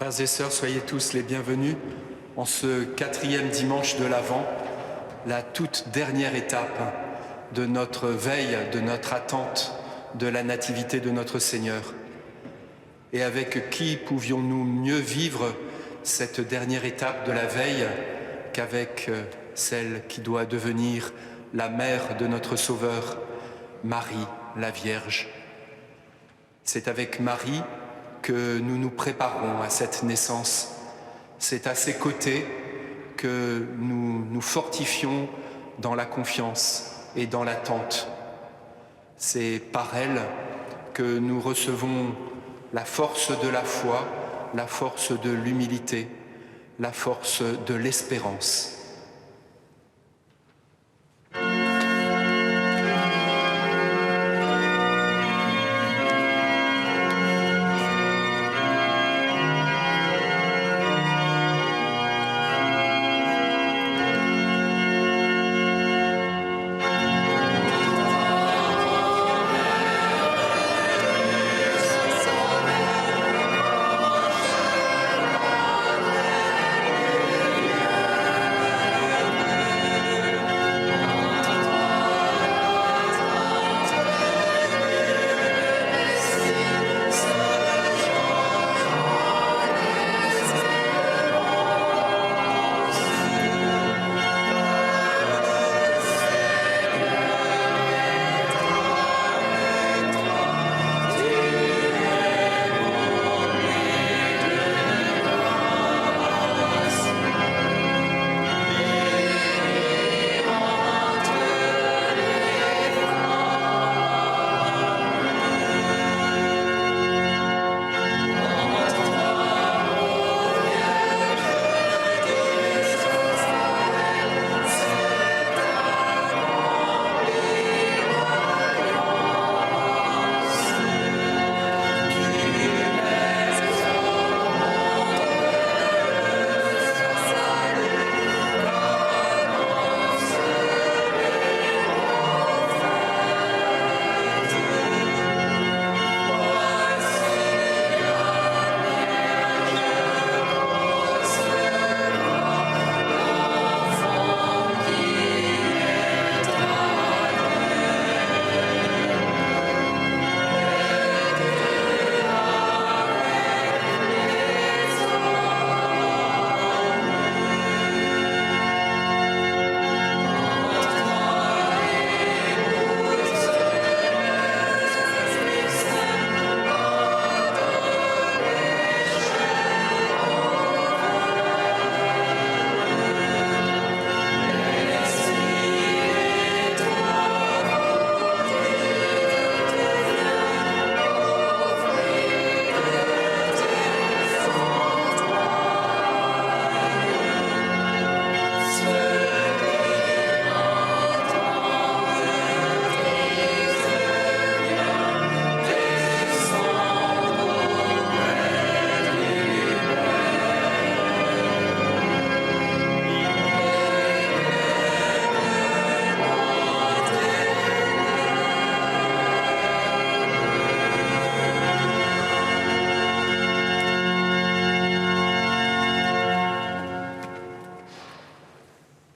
Frères et sœurs, soyez tous les bienvenus en ce 4e dimanche de l'Avent, la toute dernière étape de notre veille, de notre attente de la nativité de notre Seigneur. Et avec qui pouvions-nous mieux vivre cette dernière étape de la veille qu'avec celle qui doit devenir la mère de notre Sauveur, Marie, la Vierge. C'est avec Marie que nous nous préparons à cette naissance. C'est à ses côtés que nous nous fortifions dans la confiance et dans l'attente. C'est par elle que nous recevons la force de la foi, la force de l'humilité, la force de l'espérance.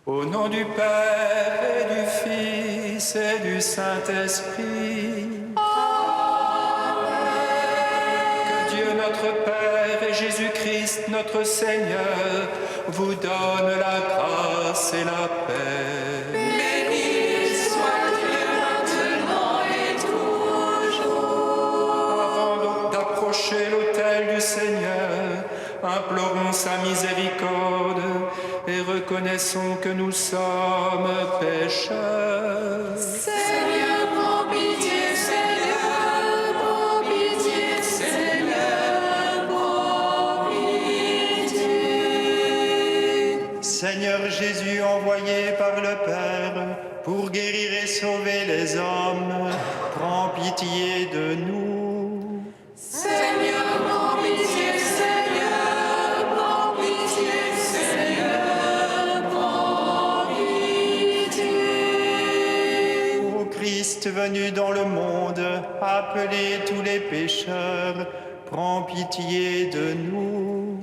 Au nom du Père et du Fils et du Saint-Esprit. Amen. Que Dieu notre Père et Jésus-Christ notre Seigneur vous donne la grâce et la paix. Béni soit Dieu maintenant et toujours. Avant donc d'approcher l'autel du Seigneur, implorons sa miséricorde et reconnaissons que nous sommes pécheurs. Seigneur, prends pitié, Seigneur, prends pitié, Seigneur, prends pitié. Seigneur Jésus, envoyé par le Père pour guérir et sauver les hommes, prends pitié de nous. Seigneur, prends pitié, Seigneur, prends pitié, Seigneur, prends pitié. Ô Christ venu dans le monde, appelez tous les pécheurs, prends pitié de nous.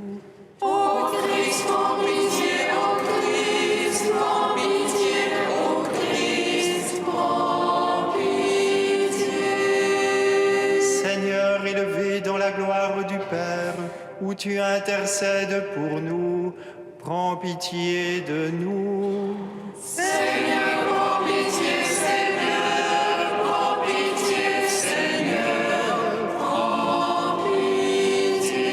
Ô Christ, prends pitié, ô Christ, prends pitié, ô Christ, prends pitié. Seigneur, élevé dans la gloire du Père, où tu intercèdes pour nous, prends pitié de nous. Seigneur, prends pitié, Seigneur, prends pitié, Seigneur, prends pitié.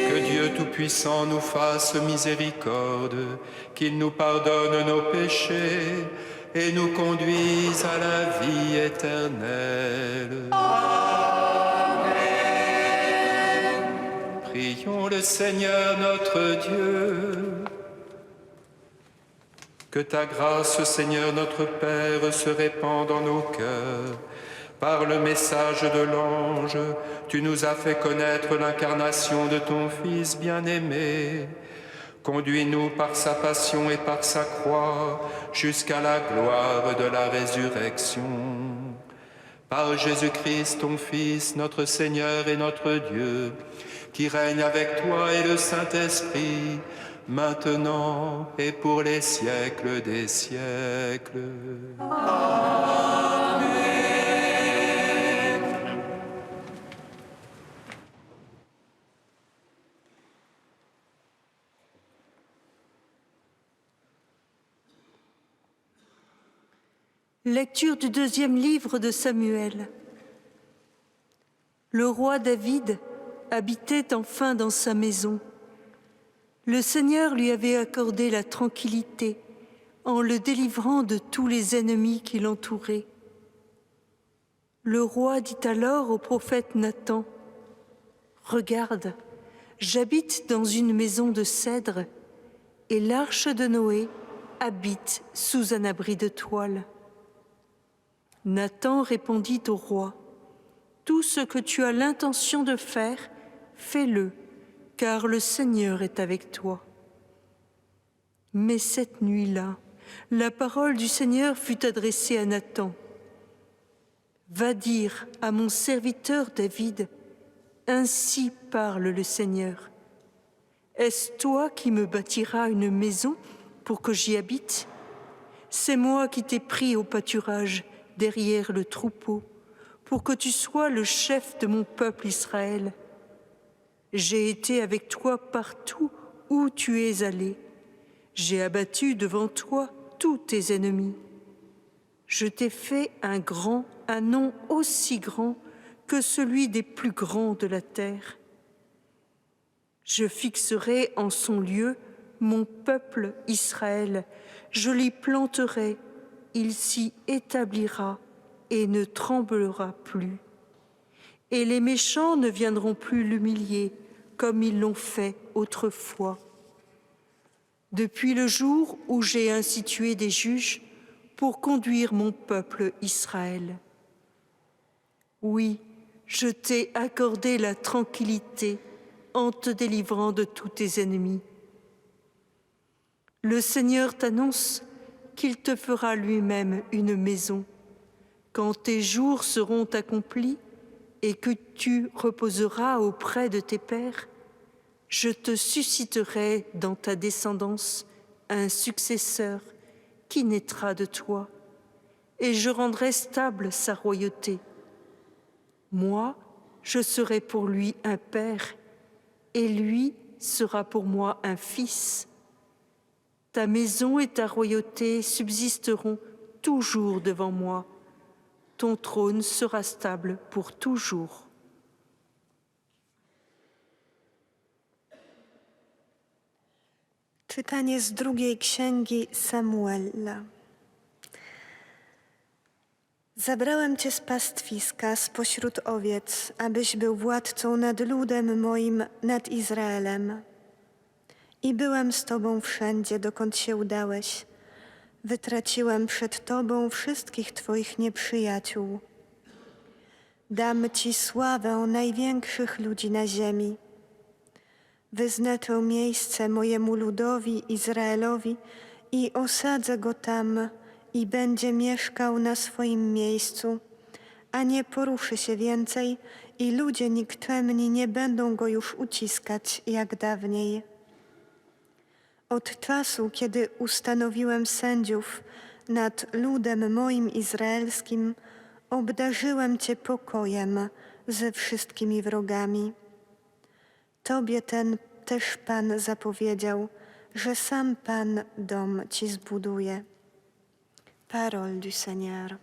Que Dieu Tout-Puissant nous fasse miséricorde, qu'il nous pardonne nos péchés et nous conduise à la vie éternelle. Prions le Seigneur notre Dieu. Que ta grâce, Seigneur notre Père, se répande dans nos cœurs. Par le message de l'ange, tu nous as fait connaître l'incarnation de ton Fils bien-aimé. Conduis-nous par sa passion et par sa croix jusqu'à la gloire de la résurrection. Par Jésus-Christ, ton Fils, notre Seigneur et notre Dieu, qui règne avec toi et le Saint-Esprit, maintenant et pour les siècles des siècles. Lecture du deuxième livre de Samuel. Le roi David habitait enfin dans sa maison. Le Seigneur lui avait accordé la tranquillité en le délivrant de tous les ennemis qui l'entouraient. Le roi dit alors au prophète Nathan, « Regarde, j'habite dans une maison de cèdre et l'arche de Noé habite sous un abri de toile. » Nathan répondit au roi, « Tout ce que tu as l'intention de faire, fais-le, car le Seigneur est avec toi. » Mais cette nuit-là, la parole du Seigneur fut adressée à Nathan. « Va dire à mon serviteur David, ainsi parle le Seigneur. Est-ce toi qui me bâtiras une maison pour que j'y habite? C'est moi qui t'ai pris au pâturage, derrière le troupeau, pour que tu sois le chef de mon peuple Israël. J'ai été avec toi partout où tu es allé. J'ai abattu devant toi tous tes ennemis. Je t'ai fait un nom aussi grand que celui des plus grands de la terre. Je fixerai en son lieu mon peuple Israël. Je l'y planterai. Il s'y établira et ne tremblera plus. Et les méchants ne viendront plus l'humilier comme ils l'ont fait autrefois. Depuis le jour où j'ai institué des juges pour conduire mon peuple Israël. Oui, je t'ai accordé la tranquillité en te délivrant de tous tes ennemis. Le Seigneur t'annonce qu'il te fera lui-même une maison. Quand tes jours seront accomplis et que tu reposeras auprès de tes pères, je te susciterai dans ta descendance un successeur qui naîtra de toi, et je rendrai stable sa royauté. Moi, je serai pour lui un père, et lui sera pour moi un fils. Ta maison et ta royauté subsisteront toujours devant moi. Ton trône sera stable pour toujours. Czytanie z drugiej księgi Samuela. Zabrałem cię z pastwiska, spośród owiec, abyś był władcą nad ludem moim, nad Izraelem. I byłem z tobą wszędzie, dokąd się udałeś. Wytraciłem przed tobą wszystkich twoich nieprzyjaciół. Dam ci sławę największych ludzi na ziemi. Wyznaczę miejsce mojemu ludowi Izraelowi i osadzę go tam i będzie mieszkał na swoim miejscu, a nie poruszy się więcej i ludzie nikczemni nie będą go już uciskać jak dawniej. Od czasu, kiedy ustanowiłem sędziów nad ludem moim izraelskim, obdarzyłem Cię pokojem ze wszystkimi wrogami. Tobie ten też Pan zapowiedział, że sam Pan dom Ci zbuduje. Parole du Seigneur.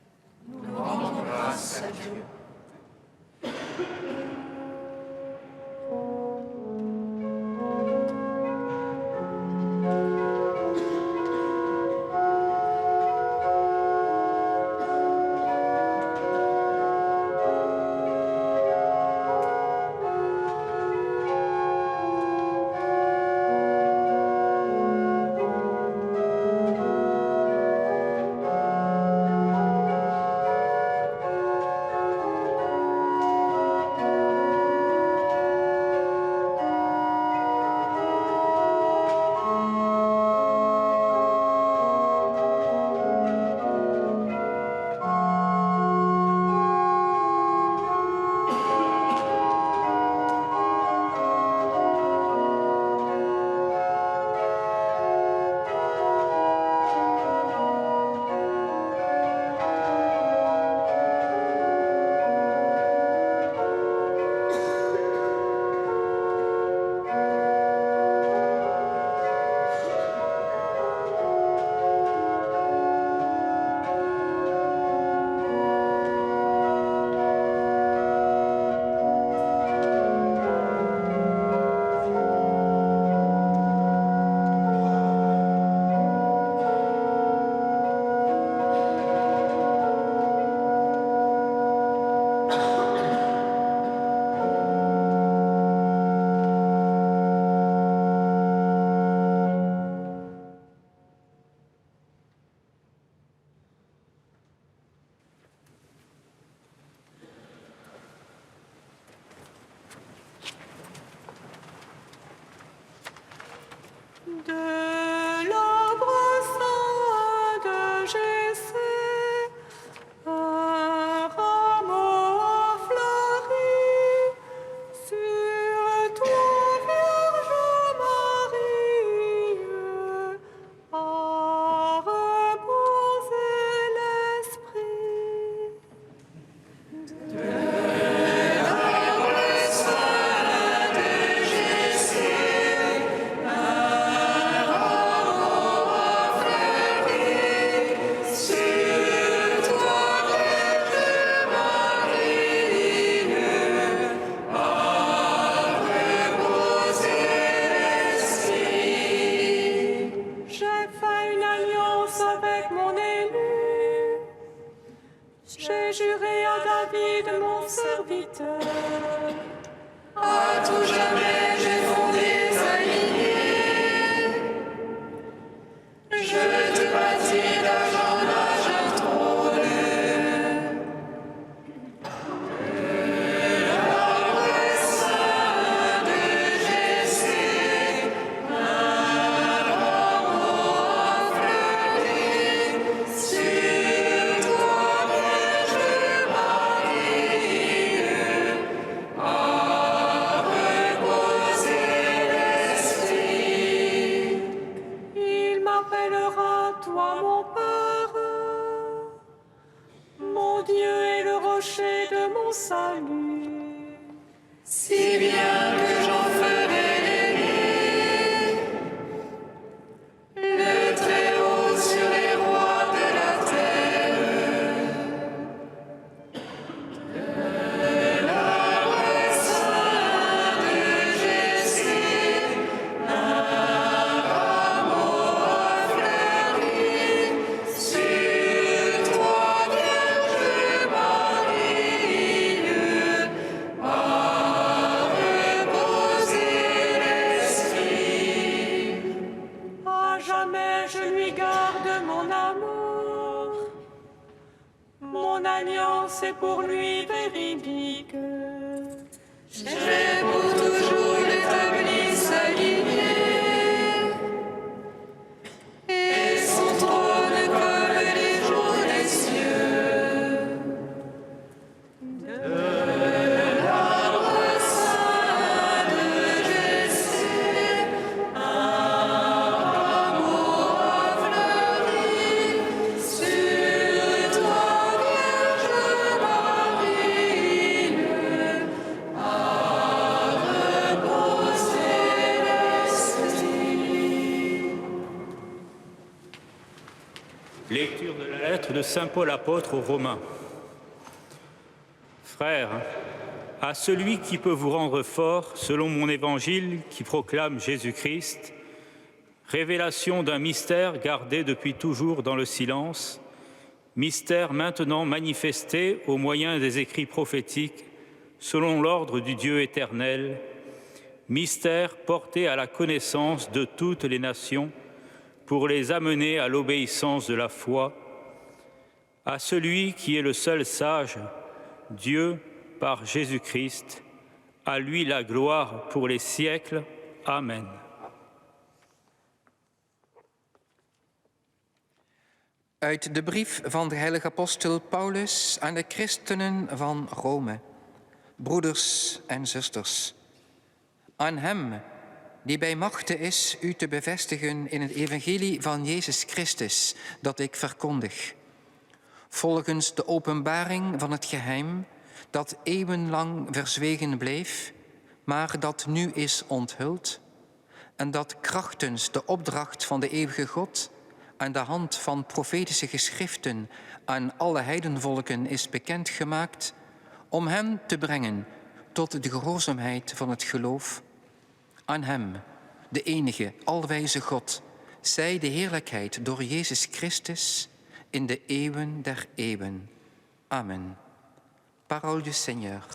De l'arbre saint de Jessé, un rameau fleuri, sur toi, Vierge Marie, a reposé l'esprit. J'ai fait une alliance avec mon élu. J'ai juré à David, mon serviteur. À tout jamais, j'ai fondé sa lignée. Je te bâtis d'argent un trône. L'arbre saint de Jessé, un rameau fleuri, sur toi, Vierge Marie, a reposé l'esprit. Il m'appellera, toi, mon Père, mon Dieu est le rocher de mon salut. Si bien que j'en ferai régner le Très-Haut sur les rois de la terre. De l'arbre saint de Jessé, un rameau fleuri, sur toi, Vierge Marie, a reposé l'esprit. À jamais je lui garde mon amour. Mon alliance est pour lui véridique. J'ai pour toujours établi sa lignée et son trône comme les jours des cieux. De l'arbre Lecture de la lettre de saint Paul apôtre aux Romains. Frères, à celui qui peut vous rendre fort selon mon évangile qui proclame Jésus-Christ, révélation d'un mystère gardé depuis toujours dans le silence, mystère maintenant manifesté au moyen des écrits prophétiques selon l'ordre du Dieu éternel, mystère porté à la connaissance de toutes les nations pour les amener à l'obéissance de la foi, à celui qui est le seul sage, Dieu par Jésus-Christ, à lui la gloire pour les siècles. Amen. Uit de brief van de heilige apostel Paulus aan de christenen van Rome. Broeders en zusters, aan hem die bij machte is u te bevestigen in het evangelie van Jezus Christus dat ik verkondig. Volgens de openbaring van het geheim dat eeuwenlang verzwegen bleef, maar dat nu is onthuld en dat krachtens de opdracht van de eeuwige God aan de hand van profetische geschriften aan alle heidenvolken is bekendgemaakt, om hen te brengen tot de gehoorzaamheid van het geloof. Aan hem, de enige, alwijze God, zij de heerlijkheid door Jezus Christus in de eeuwen der eeuwen. Amen. Parole du Seigneur.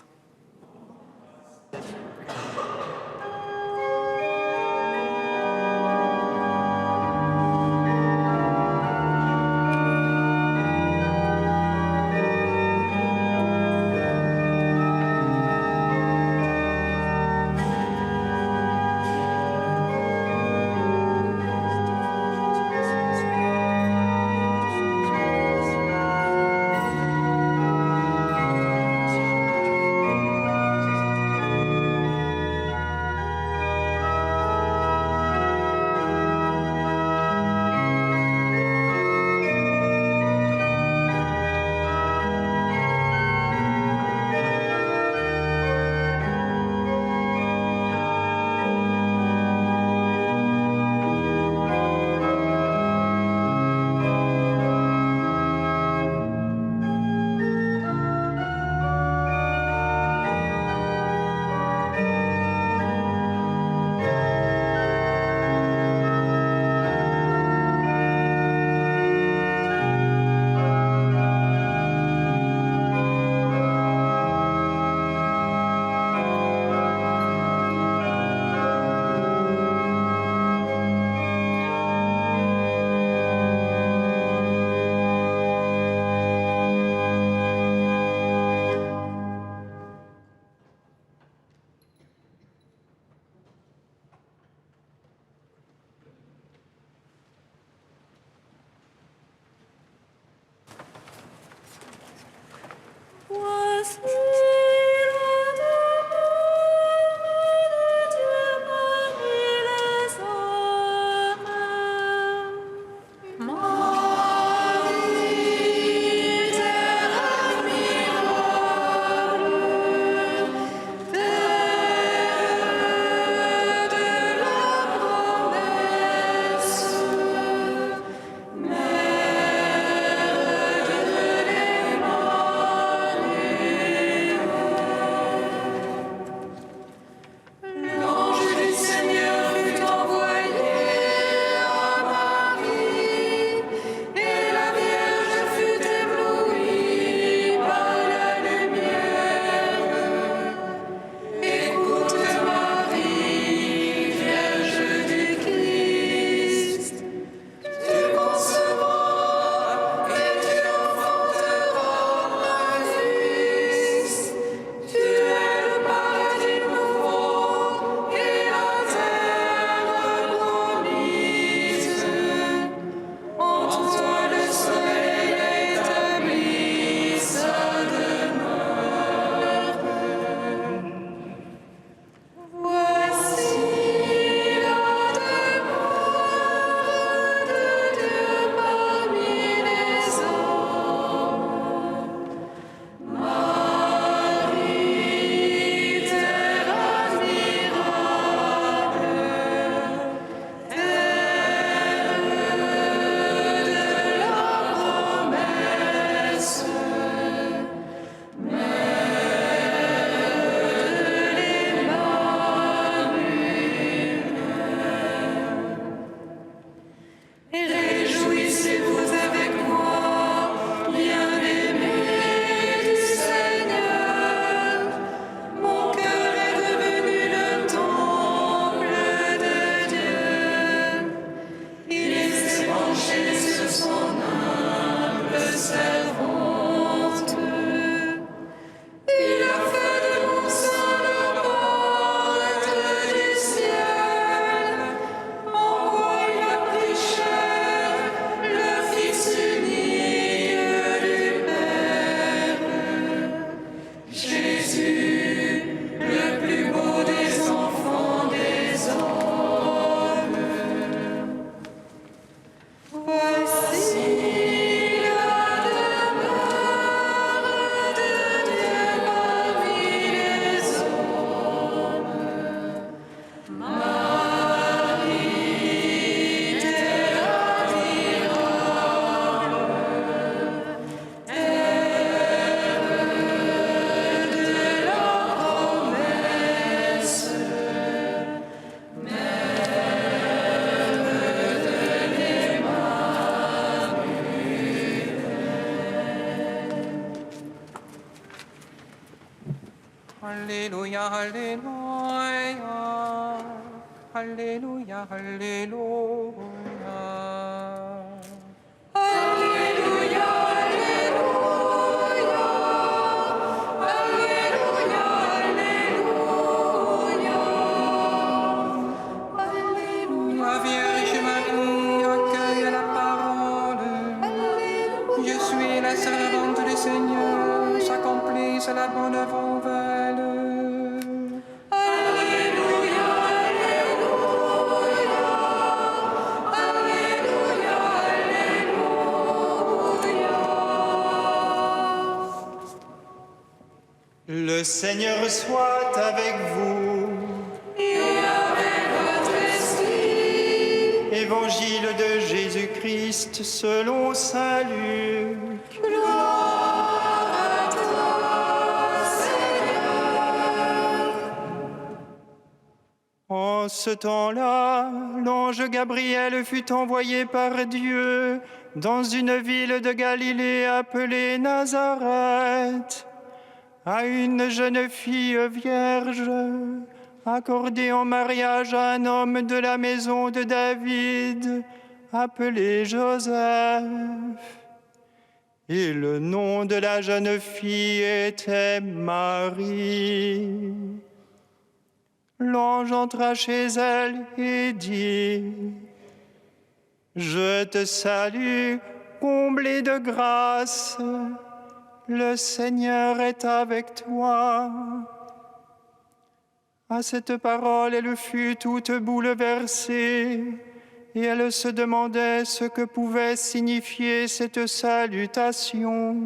Alléluia, Alléluia. Alléluia, Alléluia. Alléluia, Alléluia. Alléluia, Alléluia. Alléluia. La Vierge Marie accueille la parole. Je suis la servante du Seigneur, s'accomplisse la bonne nouvelle. Alléluia, Alléluia. Alléluia, Alléluia. Le Seigneur soit avec vous. Et avec votre esprit. Évangile de Jésus-Christ selon saint Luc. Gloire à toi, Seigneur. En ce temps-là, l'ange Gabriel fut envoyé par Dieu dans une ville de Galilée appelée Nazareth, à une jeune fille vierge, accordée en mariage à un homme de la maison de David, appelé Joseph. Et le nom de la jeune fille était Marie. L'ange entra chez elle et dit: Je te salue, comblée de grâce, le Seigneur est avec toi. À cette parole, elle fut toute bouleversée, et elle se demandait ce que pouvait signifier cette salutation.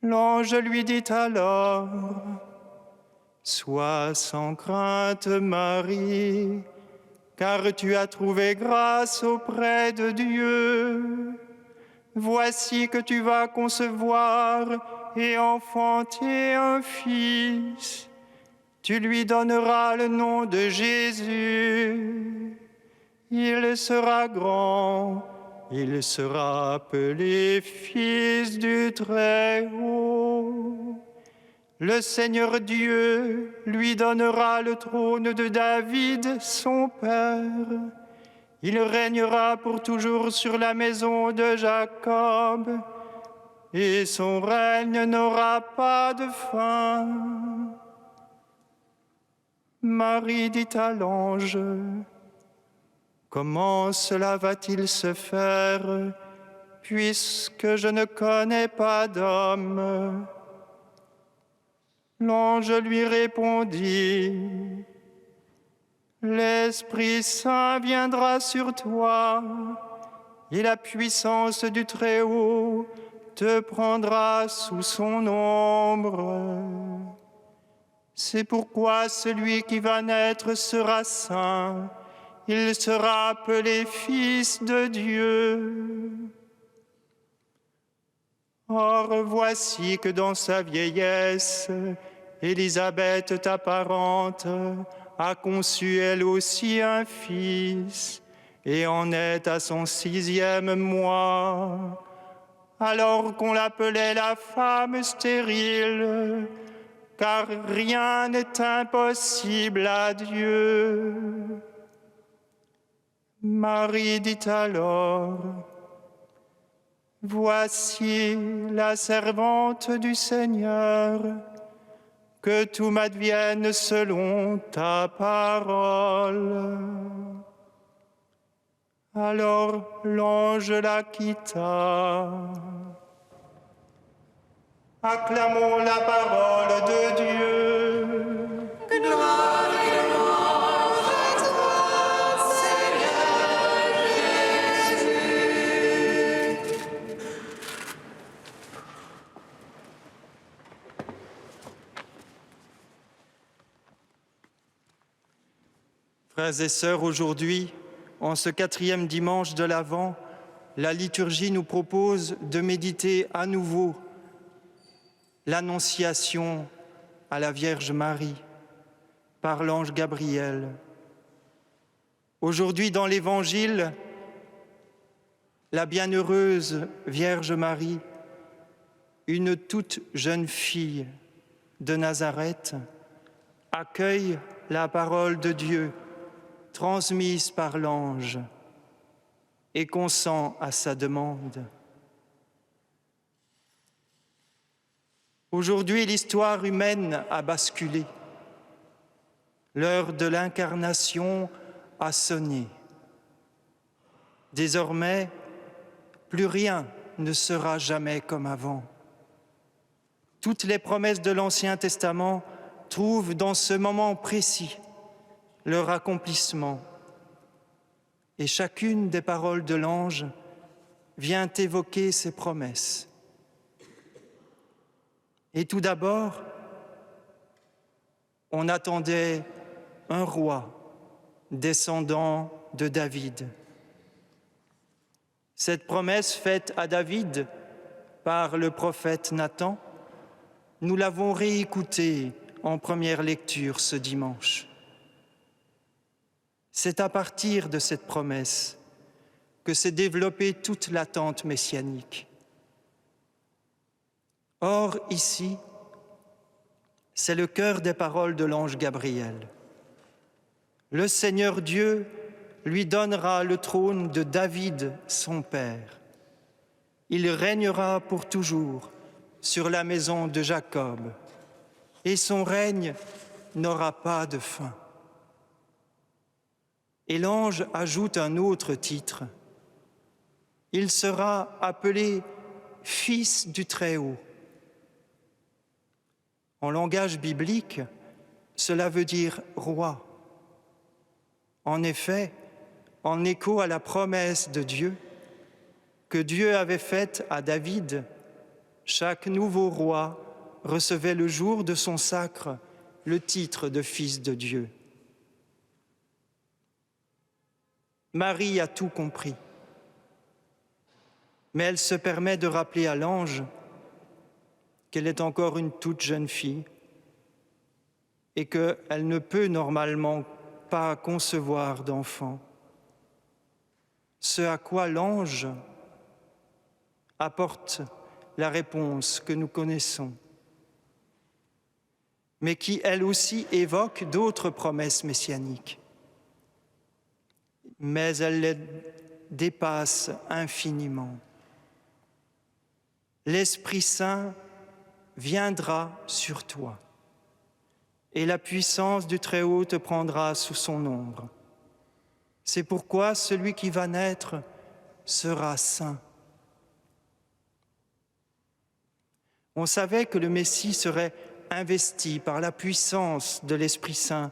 L'ange lui dit alors: Sois sans crainte, Marie, car tu as trouvé grâce auprès de Dieu. Voici que tu vas concevoir et enfanter un fils. Tu lui donneras le nom de Jésus. Il sera grand, il sera appelé Fils du Très-Haut. Le Seigneur Dieu lui donnera le trône de David, son père. Il régnera pour toujours sur la maison de Jacob, et son règne n'aura pas de fin. Marie dit à l'ange: Comment cela va-t-il se faire, puisque je ne connais pas d'homme? L'ange lui répondit: L'Esprit Saint viendra sur toi, et la puissance du Très-Haut te prendra sous son ombre. C'est pourquoi celui qui va naître sera saint, il sera appelé Fils de Dieu. Or, voici que dans sa vieillesse, Élisabeth, ta parente, a conçu elle aussi un fils, et en est à son 6e mois, alors qu'on l'appelait la femme stérile, car rien n'est impossible à Dieu. Marie dit alors: Voici la servante du Seigneur, que tout m'advienne selon ta parole. Alors l'ange la quitta. Acclamons la parole de Dieu. Gloire et louange à toi, Seigneur Jésus. Frères et sœurs, aujourd'hui, en ce 4e dimanche de l'Avent, la liturgie nous propose de méditer à nouveau l'Annonciation à la Vierge Marie par l'ange Gabriel. Aujourd'hui, dans l'Évangile, la bienheureuse Vierge Marie, une toute jeune fille, de Nazareth, accueille la parole de Dieu transmise par l'ange et consent à sa demande. Aujourd'hui, l'histoire humaine a basculé. L'heure de l'incarnation a sonné. Désormais, plus rien ne sera jamais comme avant. Toutes les promesses de l'Ancien Testament trouvent dans ce moment précis leur accomplissement. Et chacune des paroles de l'ange vient évoquer ces promesses. Et tout d'abord, on attendait un roi descendant de David. Cette promesse faite à David par le prophète Nathan, nous l'avons réécoutée en première lecture ce dimanche. C'est à partir de cette promesse que s'est développée toute l'attente messianique. Or, ici, c'est le cœur des paroles de l'ange Gabriel. Le Seigneur Dieu lui donnera le trône de David, son père. Il régnera pour toujours sur la maison de Jacob, et son règne n'aura pas de fin. Et l'ange ajoute un autre titre. Il sera appelé Fils du Très-Haut. En langage biblique, cela veut dire roi. En effet, en écho à la promesse de Dieu que Dieu avait faite à David, chaque nouveau roi recevait le jour de son sacre le titre de fils de Dieu. Marie a tout compris, mais elle se permet de rappeler à l'ange qu'elle est encore une toute jeune fille et qu'elle ne peut normalement pas concevoir d'enfant. Ce à quoi l'ange apporte la réponse que nous connaissons, mais qui, elle aussi, évoque d'autres promesses messianiques. Mais elle les dépasse infiniment. L'Esprit Saint viendra sur toi, et la puissance du Très-Haut te prendra sous son ombre. C'est pourquoi celui qui va naître sera saint. On savait que le Messie serait investi par la puissance de l'Esprit Saint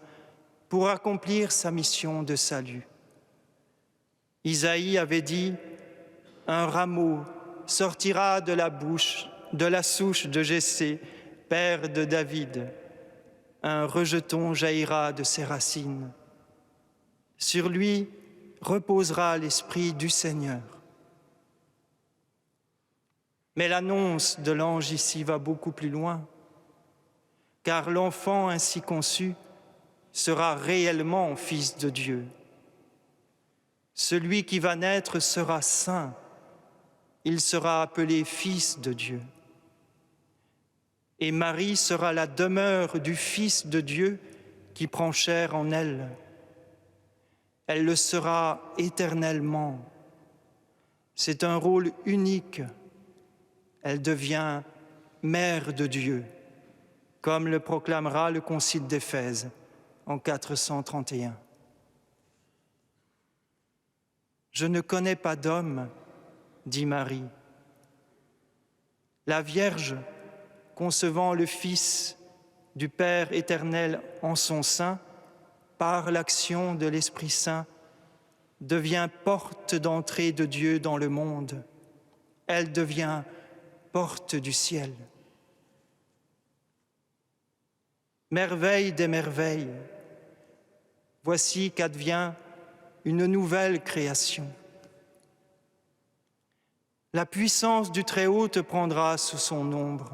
pour accomplir sa mission de salut. Isaïe avait dit « Un rameau sortira de la souche de Jessé, père de David. Un rejeton jaillira de ses racines. Sur lui reposera l'Esprit du Seigneur. » Mais l'annonce de l'ange ici va beaucoup plus loin, car l'enfant ainsi conçu sera réellement fils de Dieu. Celui qui va naître sera saint, il sera appelé fils de Dieu. Et Marie sera la demeure du Fils de Dieu qui prend chair en elle. Elle le sera éternellement. C'est un rôle unique. Elle devient mère de Dieu, comme le proclamera le Concile d'Éphèse en 431. « Je ne connais pas d'homme, dit Marie. La Vierge, concevant le Fils du Père éternel en son sein, par l'action de l'Esprit Saint, devient porte d'entrée de Dieu dans le monde. Elle devient porte du ciel. Merveille des merveilles, voici qu'advient une nouvelle création. La puissance du Très-Haut te prendra sous son ombre.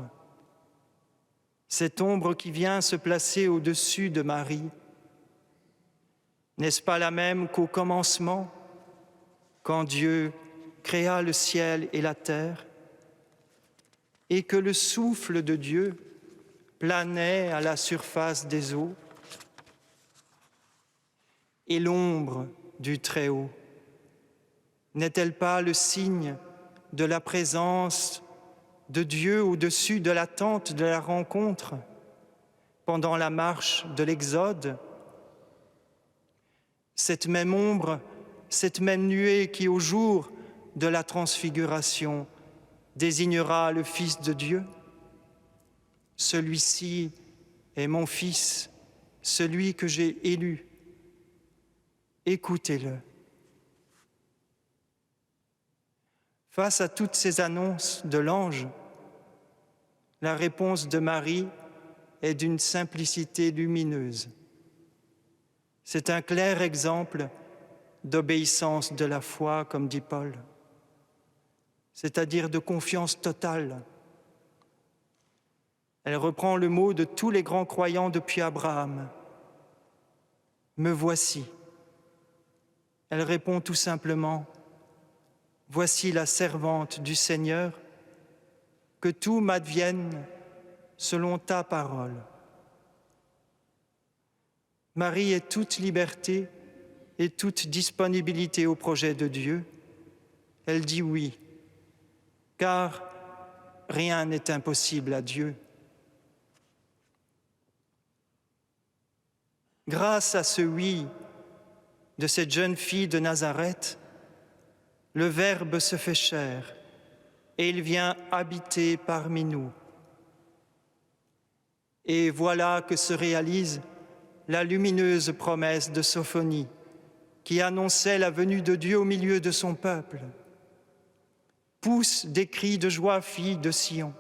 Cette ombre qui vient se placer au-dessus de Marie, n'est-ce pas la même qu'au commencement, quand Dieu créa le ciel et la terre, et que le souffle de Dieu planait à la surface des eaux, et l'ombre du Très-Haut n'est-elle pas le signe de la présence de Dieu au-dessus de la tente de la rencontre pendant la marche de l'Exode? Cette même ombre, cette même nuée qui, au jour de la transfiguration, désignera le Fils de Dieu. Celui-ci est mon Fils, celui que j'ai élu. Écoutez-le. Face à toutes ces annonces de l'ange, la réponse de Marie est d'une simplicité lumineuse. C'est un clair exemple d'obéissance de la foi, comme dit Paul, c'est-à-dire de confiance totale. Elle reprend le mot de tous les grands croyants depuis Abraham. « Me voici ». Elle répond tout simplement « Voici la servante du Seigneur, que tout m'advienne selon ta parole ». Marie est toute liberté et toute disponibilité au projet de Dieu. Elle dit oui, car rien n'est impossible à Dieu. Grâce à ce oui de cette jeune fille de Nazareth, le Verbe se fait chair et il vient habiter parmi nous. Et voilà que se réalise la lumineuse promesse de Sophonie qui annonçait la venue de Dieu au milieu de son peuple. Pousse des cris de joie, fille de Sion,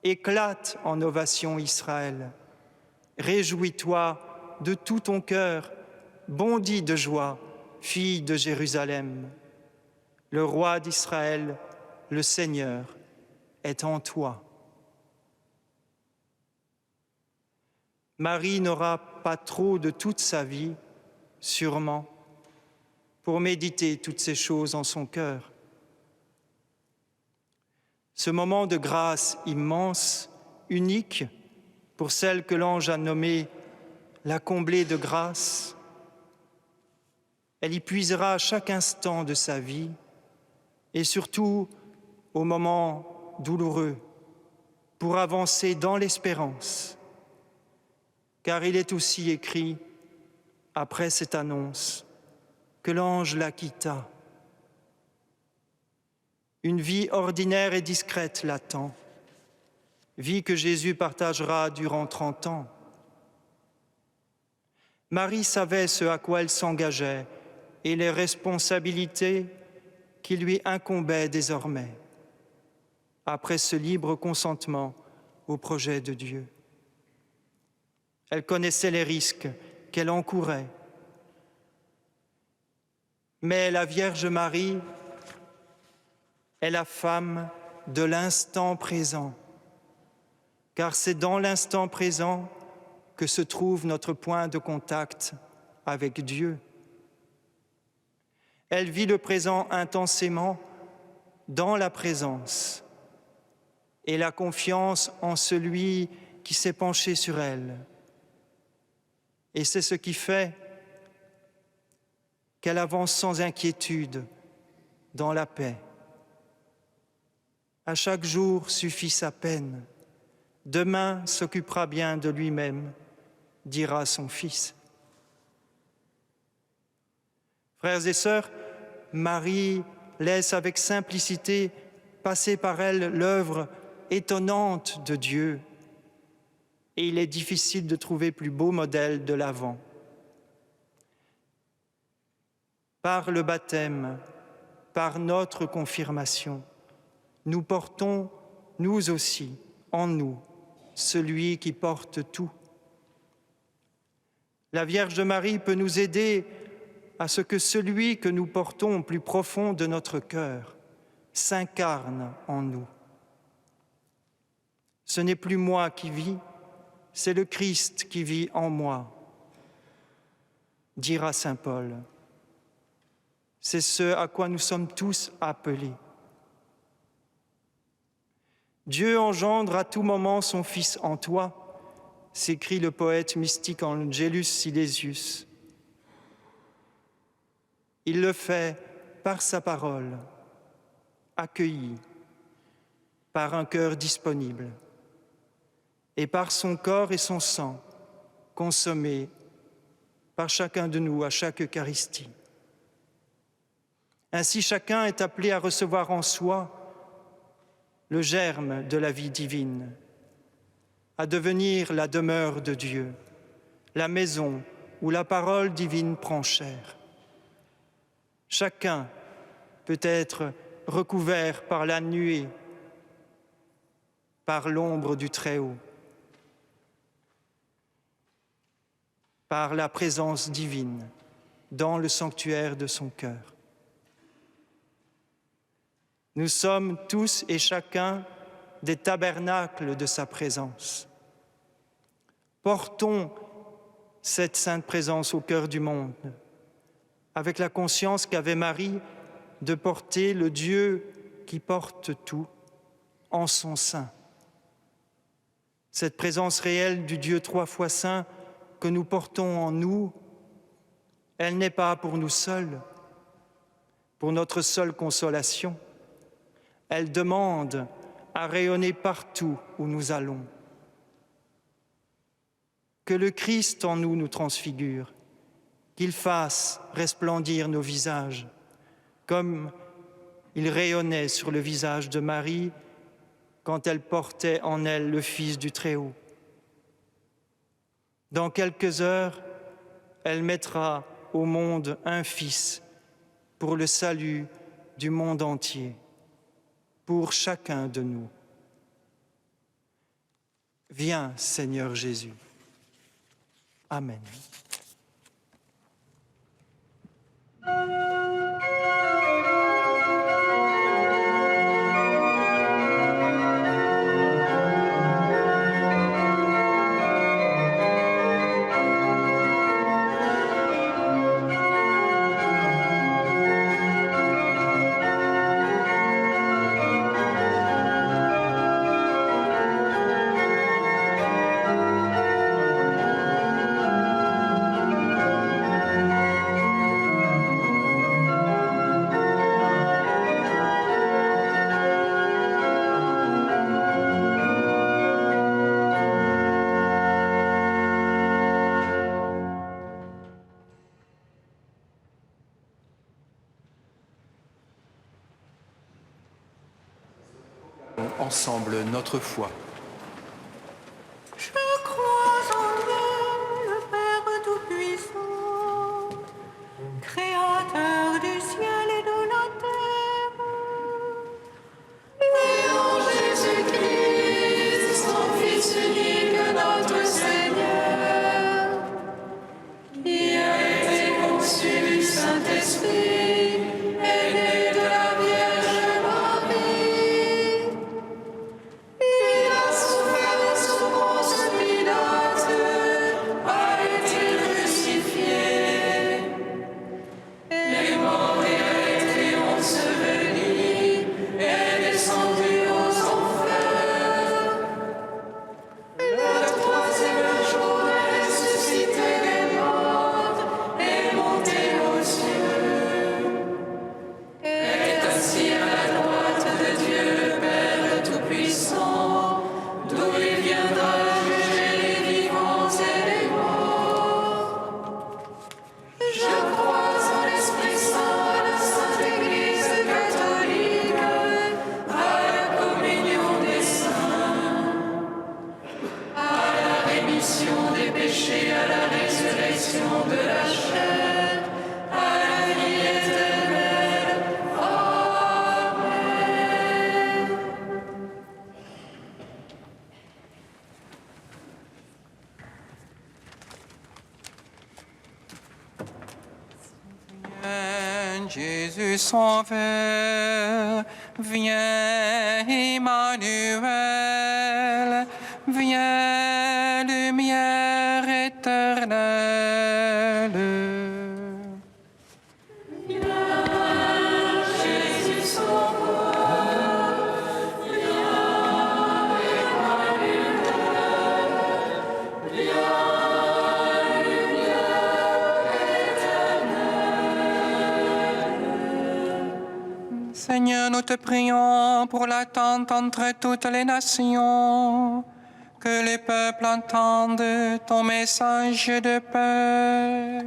éclate en ovation Israël. Réjouis-toi de tout ton cœur, bondis de joie, fille de Jérusalem. Le roi d'Israël, le Seigneur, est en toi. Marie n'aura pas trop de toute sa vie, sûrement, pour méditer toutes ces choses en son cœur. Ce moment de grâce immense, unique, pour celle que l'ange a nommée la comblée de grâce, elle y puisera à chaque instant de sa vie et surtout au moment douloureux pour avancer dans l'espérance. Car il est aussi écrit, après cette annonce, que l'ange la quitta. Une vie ordinaire et discrète l'attend, vie que Jésus partagera durant 30 ans. Marie savait ce à quoi elle s'engageait et les responsabilités qui lui incombaient désormais, après ce libre consentement au projet de Dieu. Elle connaissait les risques qu'elle encourait. Mais la Vierge Marie est la femme de l'instant présent, car c'est dans l'instant présent que se trouve notre point de contact avec Dieu. Elle vit le présent intensément dans la présence et la confiance en celui qui s'est penché sur elle. Et c'est ce qui fait qu'elle avance sans inquiétude dans la paix. À chaque jour suffit sa peine. Demain s'occupera bien de lui-même, dira son Fils. Frères et sœurs, Marie laisse avec simplicité passer par elle l'œuvre étonnante de Dieu. Et il est difficile de trouver plus beau modèle de l'Avent. Par le baptême, par notre confirmation, nous portons, nous aussi, en nous, celui qui porte tout. La Vierge Marie peut nous aider à ce que celui que nous portons au plus profond de notre cœur s'incarne en nous. Ce n'est plus moi qui vis, c'est le Christ qui vit en moi, dira saint Paul. C'est ce à quoi nous sommes tous appelés. Dieu engendre à tout moment son Fils en toi s'écrie le poète mystique Angelus Silesius. Il le fait par sa parole, accueillie, par un cœur disponible, et par son corps et son sang, consommés par chacun de nous à chaque Eucharistie. Ainsi, chacun est appelé à recevoir en soi le germe de la vie divine, à devenir la demeure de Dieu, la maison où la parole divine prend chair. Chacun peut être recouvert par la nuée, par l'ombre du Très-Haut, par la présence divine dans le sanctuaire de son cœur. Nous sommes tous et chacun des tabernacles de sa présence. Portons cette sainte présence au cœur du monde, avec la conscience qu'avait Marie de porter le Dieu qui porte tout en son sein. Cette présence réelle du Dieu 3 fois saint que nous portons en nous, elle n'est pas pour nous seuls, pour notre seule consolation. Elle demande à rayonner partout où nous allons. Que le Christ en nous nous transfigure, qu'il fasse resplendir nos visages, comme il rayonnait sur le visage de Marie quand elle portait en elle le Fils du Très-Haut. Dans quelques heures, elle mettra au monde un Fils pour le salut du monde entier, pour chacun de nous. Viens, Seigneur Jésus. Amen. Ensemble notre foi. Je crois en Dieu, le Père Tout-Puissant, Créateur du ciel et de la terre, et en Jésus-Christ, son Fils unique, notre Seigneur, qui a été conçu du Saint-Esprit, est né de la Vierge Marie. Il a souffert sous Ponce Pilate, a été crucifié, est mort et a été enseveli, est descendu aux enfers. Le troisième jour est ressuscité des morts, est monté aux cieux, est assis à la droite de Dieu le Père Tout-Puissant, d'où il viendra juger les vivants et les morts. Je crois en l'Esprit Saint, à la Sainte Église catholique, à la communion des saints, à la rémission des péchés, à la résurrection de la chair, à la vie éternelle. Amen. Viens, Jésus Sauveur, viens, Emmanuel, viens, lumière éternelle. Jésus Sauveur, viens, Emmanuel, Seigneur, nous te prions pour l'attente entre toutes les nations, que les peuples entendent ton message de paix.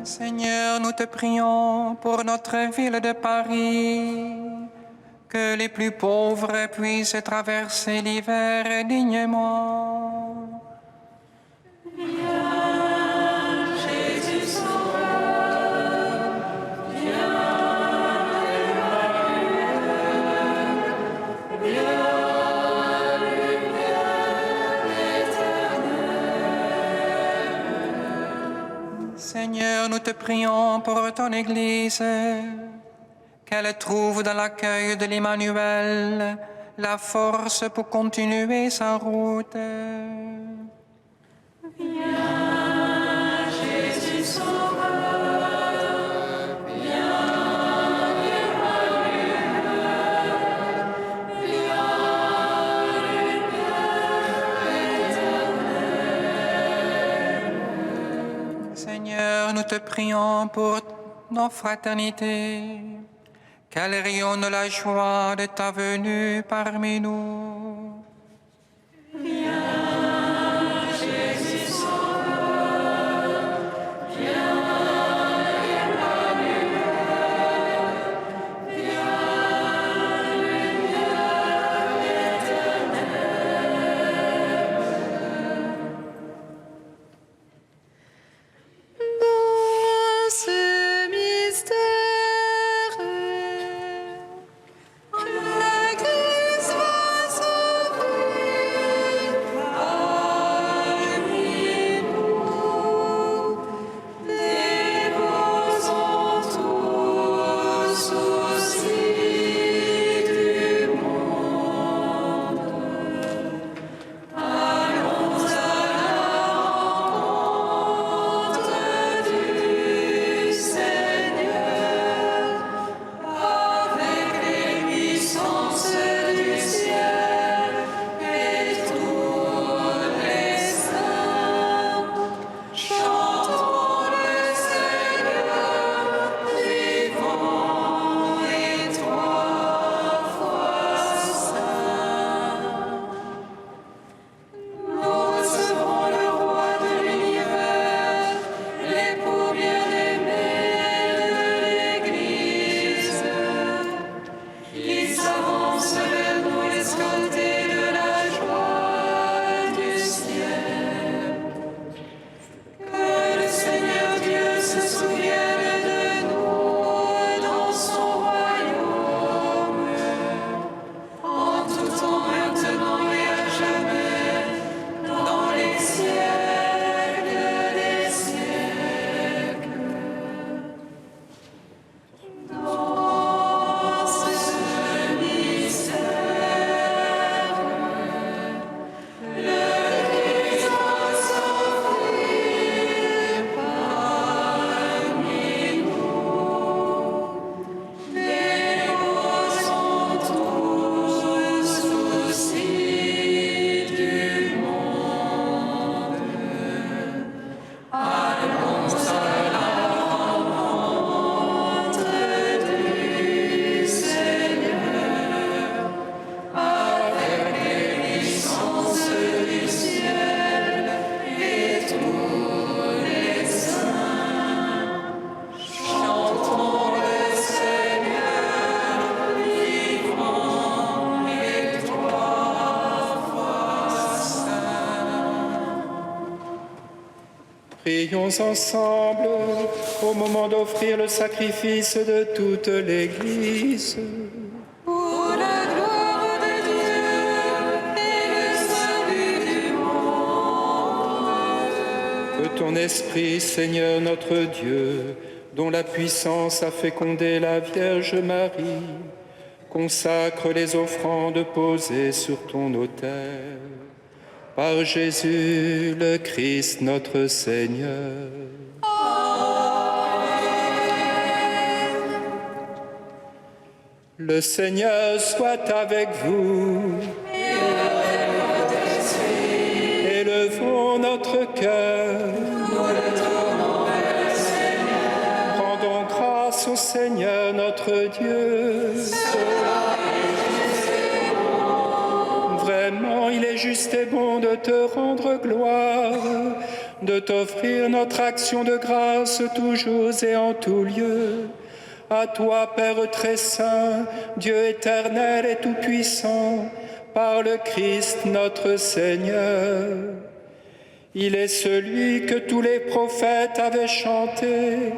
Seigneur, nous te prions pour notre ville de Paris, que les plus pauvres puissent traverser l'hiver dignement. Seigneur, nous te prions pour ton Église, qu'elle trouve dans l'accueil de l'Emmanuel la force pour continuer sa route. Seigneur, nous te prions pour nos fraternités, qu'elles rayonnent la joie de ta venue parmi nous. Prions ensemble au moment d'offrir le sacrifice de toute l'Église. Pour la gloire de Dieu et le salut du monde. Que ton esprit, Seigneur notre Dieu, dont la puissance a fécondé la Vierge Marie, consacre les offrandes posées sur ton autel. Par Jésus le Christ notre Seigneur. Amen. Le Seigneur soit avec vous. Élevons notre cœur. Rendons grâce au Seigneur notre Dieu. Vraiment, il est juste et bon de te rendre gloire, de t'offrir notre action de grâce toujours et en tout lieu. À toi, Père très saint, Dieu éternel et tout-puissant, par le Christ notre Seigneur. Il est celui que tous les prophètes avaient chanté,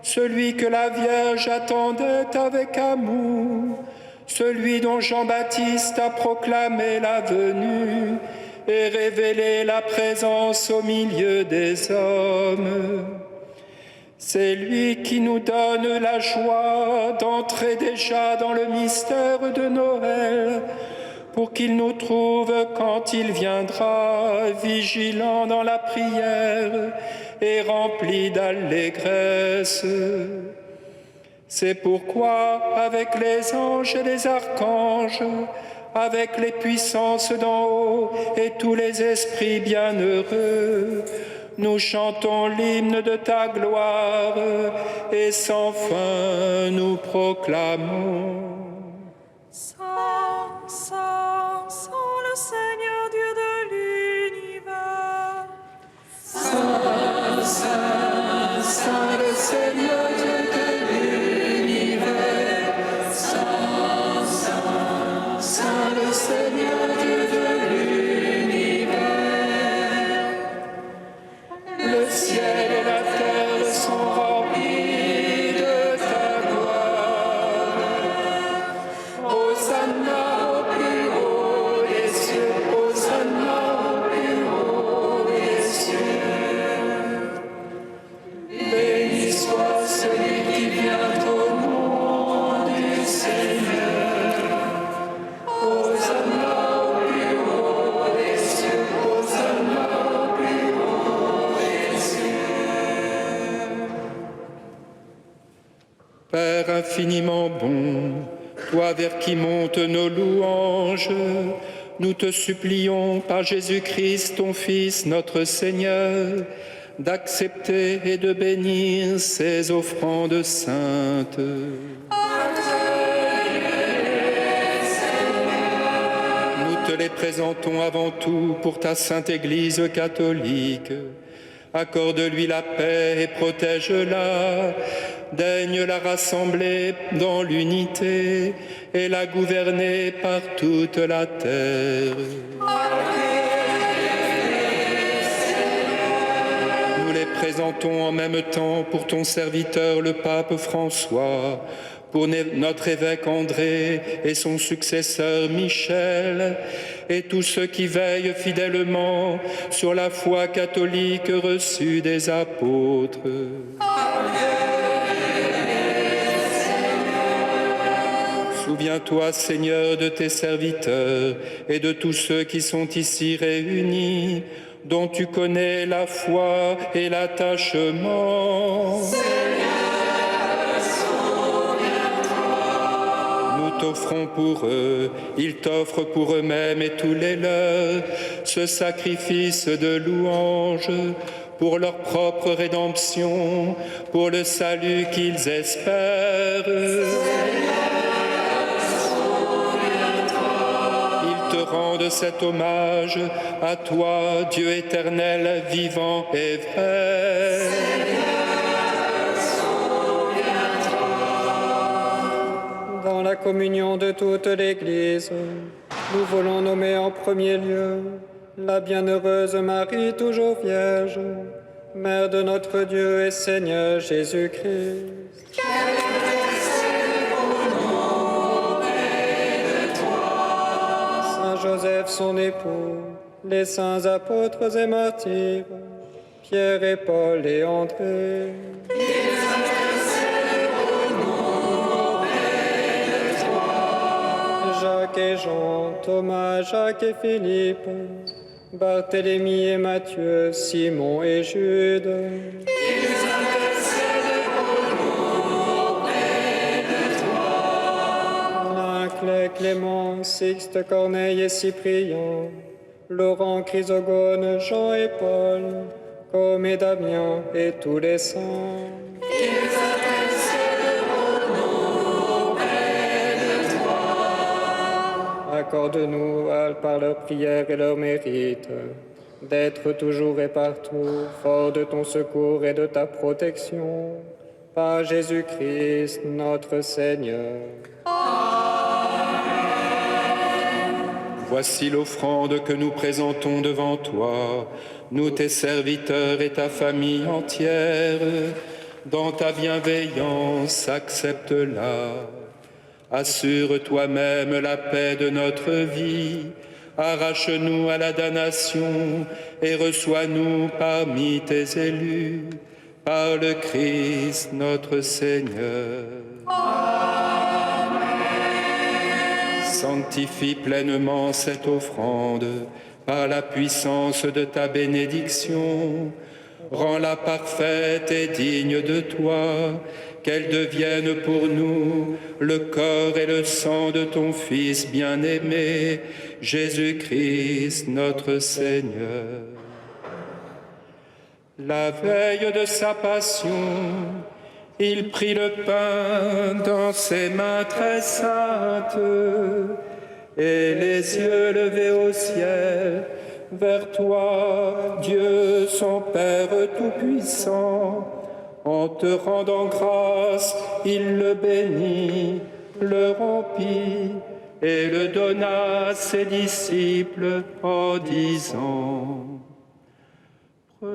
celui que la Vierge attendait avec amour, celui dont Jean-Baptiste a proclamé la venue et révélé la présence au milieu des hommes. C'est lui qui nous donne la joie d'entrer déjà dans le mystère de Noël, pour qu'il nous trouve quand il viendra, vigilant dans la prière et rempli d'allégresse. C'est pourquoi, avec les anges et les archanges, avec les puissances d'en haut et tous les esprits bienheureux, nous chantons l'hymne de ta gloire et sans fin nous proclamons. Saint, Saint, Saint le Seigneur Dieu de l'univers. Saint, Saint, Saint le Seigneur Dieu de l'univers. Saint, Saint, Saint le Seigneur Dieu de l'univers. Le ciel et la terre sont remplis de ta gloire. Hosanna au plus haut des cieux, Hosanna au plus haut des cieux. Béni soit celui qui vient au nom du Seigneur. Hosanna au plus haut des cieux, Hosanna au plus haut des cieux. Père infiniment bon, toi vers qui montent nos louanges, nous te supplions par Jésus-Christ, ton Fils, notre Seigneur, d'accepter et de bénir ces offrandes saintes. Nous te les présentons avant tout pour ta sainte Église catholique. Accorde-lui la paix et protège-la. Daigne la rassembler dans l'unité et la gouverner par toute la terre. Nous les présentons en même temps pour ton serviteur le pape François, pour notre évêque André et son successeur Michel, et tous ceux qui veillent fidèlement sur la foi catholique reçue des apôtres. Souviens-toi, Seigneur, de tes serviteurs et de tous ceux qui sont ici réunis, dont tu connais la foi et l'attachement. Nous t'offrons pour eux, ils t'offrent pour eux-mêmes et tous les leurs, ce sacrifice de louange pour leur propre rédemption, pour le salut qu'ils espèrent. Rende cet hommage à toi, Dieu éternel, vivant et vrai. Dans la communion de toute l'Église, nous voulons nommer en premier lieu la bienheureuse Marie, toujours Vierge, Mère de notre Dieu et Seigneur Jésus-Christ. Joseph, son époux, les saints apôtres et martyrs, Pierre et Paul et André. Jacques et Jean, Thomas, Jacques et Philippe, Barthélemy et Matthieu, Simon et Jude. Barclay, Clément, Sixte, Corneille et Cyprien, Laurent, Chrysogone, Jean et Paul, Comme et Damien et tous les saints. Accorde-nous, par leurs prières et leurs mérites, d'être toujours et partout fort de ton secours et de ta protection, par Jésus-Christ notre Seigneur. Voici l'offrande que nous présentons devant toi, nous tes serviteurs et ta famille entière. Dans ta bienveillance, accepte-la. Assure toi-même la paix de notre vie. Arrache-nous à la damnation et reçois-nous parmi tes élus, par le Christ notre Seigneur. Amen. Sanctifie pleinement cette offrande par la puissance de ta bénédiction. Rends-la parfaite et digne de toi, qu'elle devienne pour nous le corps et le sang de ton Fils bien-aimé, Jésus-Christ notre Seigneur. La veille de sa passion, il prit le pain dans ses mains très saintes, et les yeux levés au ciel, vers toi, Dieu, son Père Tout-Puissant. En te rendant grâce, il le bénit, le rompit et le donna à ses disciples en disant: Prenez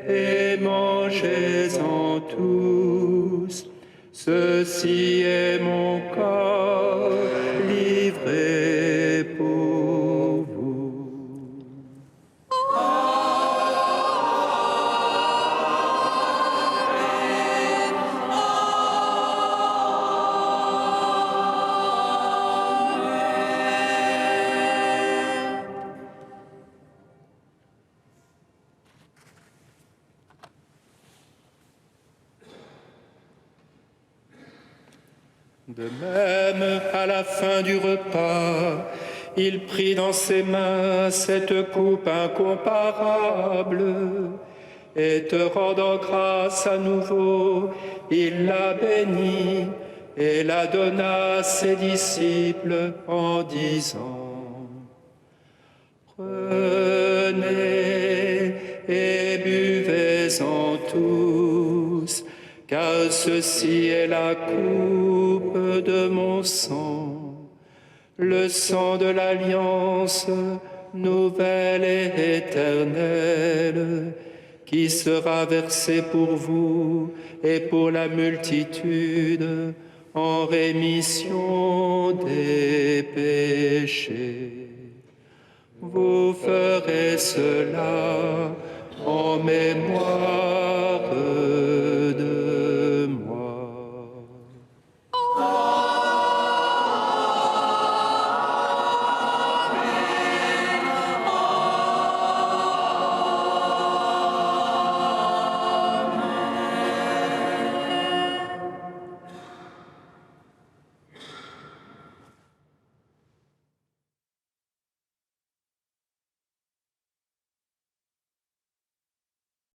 et mangez-en tous, ceci est mon corps livré pour vous. De même, à la fin du repas, il prit dans ses mains cette coupe incomparable, et te rendant grâce à nouveau, il la bénit et la donna à ses disciples en disant: Prenez et buvez-en tous, car ceci est la coupe de mon sang, le sang de l'alliance nouvelle et éternelle, qui sera versé pour vous et pour la multitude en rémission des péchés. Vous ferez cela en mémoire